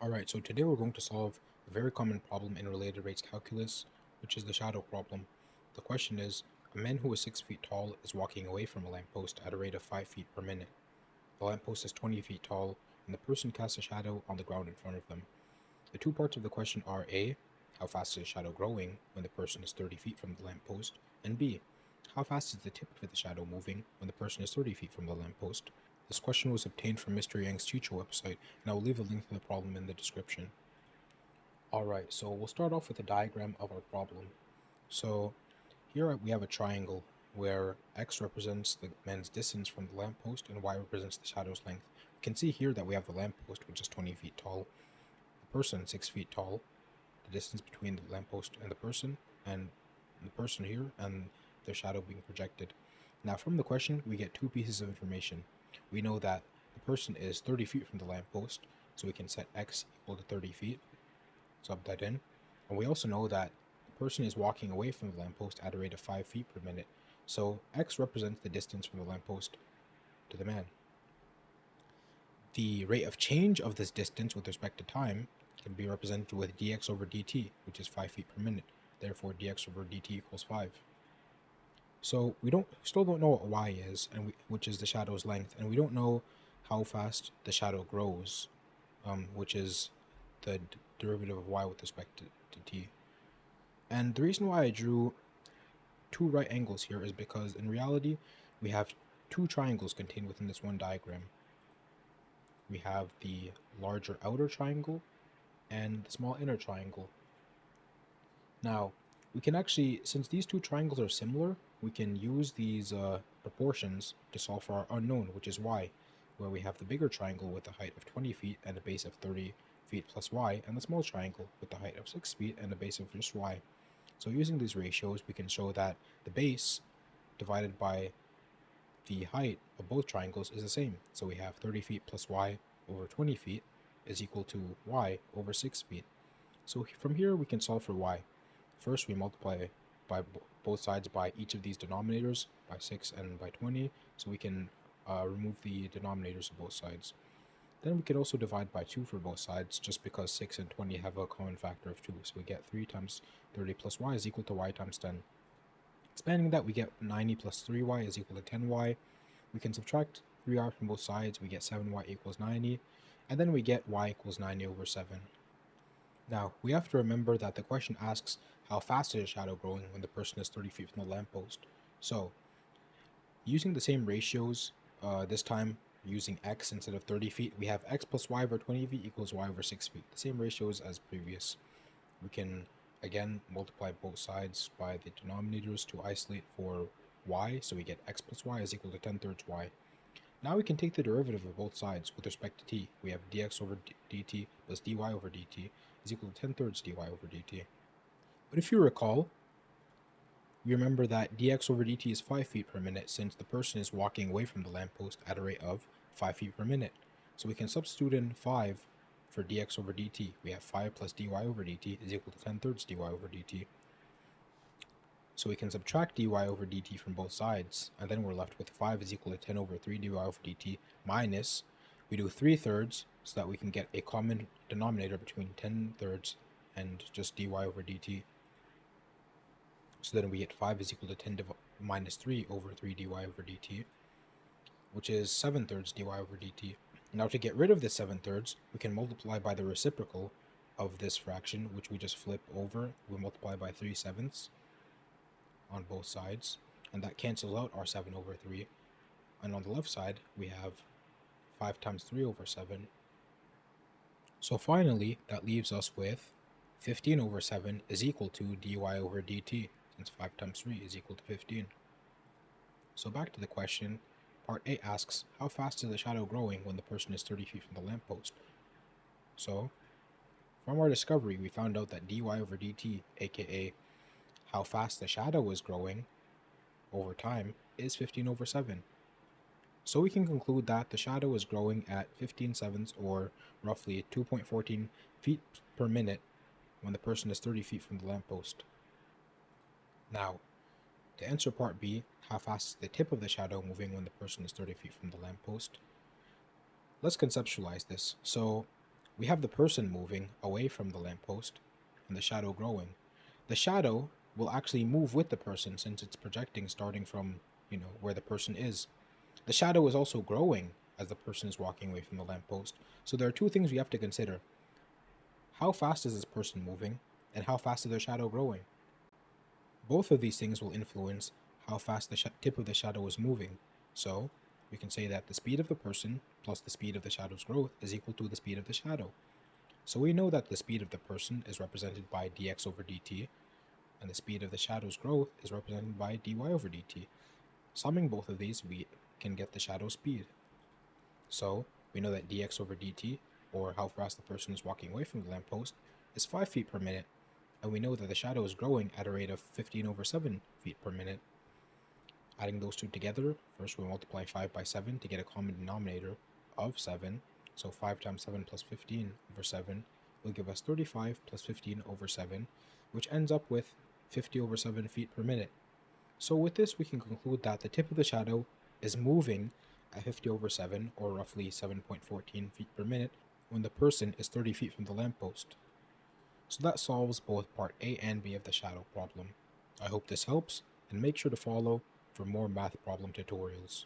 Alright, so today we're going to solve a very common problem in related rates calculus, which is the shadow problem. The question is, a man who is 6 feet tall is walking away from a lamppost at a rate of 5 feet per minute. The lamppost is 20 feet tall, and the person casts a shadow on the ground in front of them. The two parts of the question are A, how fast is the shadow growing when the person is 30 feet from the lamppost, and B, how fast is the tip of the shadow moving when the person is 30 feet from the lamppost. This question was obtained from Mr. Yang's teacher website, and I will leave a link to the problem in the description. Alright, so we'll start off with a diagram of our problem. So here we have a triangle where x represents the man's distance from the lamppost and y represents the shadow's length. We can see here that we have the lamppost, which is 20 feet tall, the person 6 feet tall, the distance between the lamppost and the person here, and the shadow being projected. Now from the question, we get two pieces of information. We know that the person is 30 feet from the lamppost, so we can set x equal to 30 feet, sub that in. And we also know that the person is walking away from the lamppost at a rate of 5 feet per minute, so x represents the distance from the lamppost to the man. The rate of change of this distance with respect to time can be represented with dx over dt, which is 5 feet per minute. Therefore, dx over dt equals 5. So we still don't know what y is, which is the shadow's length, and we don't know how fast the shadow grows, which is the derivative of y with respect to t. And the reason why I drew two right angles here is because in reality we have two triangles contained within this one diagram. We have the larger outer triangle and the small inner triangle. Now we can actually, since these two triangles are similar, we can use these proportions to solve for our unknown, which is y, where we have the bigger triangle with a height of 20 feet and a base of 30 feet plus y, and the small triangle with the height of 6 feet and a base of just y. So using these ratios, we can show that the base divided by the height of both triangles is the same. So we have 30 feet plus y over 20 feet is equal to y over 6 feet. So from here we can solve for y. First we multiply by both sides by each of these denominators, by 6 and by 20, so we can remove the denominators of both sides. Then we could also divide by 2 for both sides, just because 6 and 20 have a common factor of 2. So we get 3 times 30 plus y is equal to y times 10. Expanding that, we get 90 plus 3y is equal to 10y. We can subtract 3y from both sides, we get 7y equals 90. And then we get y equals 90 over 7. Now, we have to remember that the question asks how fast is a shadow growing when the person is 30 feet from the lamppost. So, using the same ratios, this time using x instead of 30 feet, we have x plus y over 20 feet equals y over 6 feet. The same ratios as previous. We can again multiply both sides by the denominators to isolate for y, so we get x plus y is equal to 10/3 y. Now we can take the derivative of both sides with respect to t. We have dx over dt plus dy over dt is equal to 10/3 dy over dt. But if you recall, you remember that dx over dt is 5 feet per minute since the person is walking away from the lamppost at a rate of 5 feet per minute. So we can substitute in 5 for dx over dt. We have 5 plus dy over dt is equal to 10/3 dy over dt. So we can subtract dy over dt from both sides, and then we're left with 5 is equal to 10 over 3 dy over dt minus, we do 3/3 so that we can get a common denominator between 10/3 and just dy over dt. So then we get 5 is equal to 10 minus 3 over 3 dy over dt, which is 7/3 dy over dt. Now to get rid of this 7/3, we can multiply by the reciprocal of this fraction, which we just flip over. We multiply by 3/7 on both sides, and that cancels out our 7 over 3. And on the left side, we have 5 times 3 over 7. So finally, that leaves us with 15 over 7 is equal to dy over dt, since 5 times 3 is equal to 15. So back to the question, part A asks, how fast is the shadow growing when the person is 30 feet from the lamppost? So, from our discovery, we found out that dy over dt, aka how fast the shadow is growing over time, is 15 over 7. So we can conclude that the shadow is growing at 15/7 or roughly 2.14 feet per minute when the person is 30 feet from the lamppost. Now, to answer part B, how fast is the tip of the shadow moving when the person is 30 feet from the lamppost? Let's conceptualize this. So We have the person moving away from the lamppost and the shadow growing. The shadow will actually move with the person since it's projecting starting from, where the person is. The shadow is also growing as the person is walking away from the lamppost. So there are two things we have to consider. How fast is this person moving, and how fast is their shadow growing? Both of these things will influence how fast the tip of the shadow is moving. So we can say that the speed of the person plus the speed of the shadow's growth is equal to the speed of the shadow. So we know that the speed of the person is represented by dx over dt, and the speed of the shadow's growth is represented by dy over dt. Summing both of these, we can get the shadow speed. So we know that dx over dt, or how fast the person is walking away from the lamppost, is 5 feet per minute, and we know that the shadow is growing at a rate of 15 over 7 feet per minute. Adding those two together, first we multiply 5 by 7 to get a common denominator of 7, so 5 times 7 plus 15 over 7 will give us 35 plus 15 over 7, which ends up with 50 over 7 feet per minute. So with this, we can conclude that the tip of the shadow is moving at 50 over 7, or roughly 7.14 feet per minute, when the person is 30 feet from the lamppost. So that solves both part A and B of the shadow problem. I hope this helps, and make sure to follow for more math problem tutorials.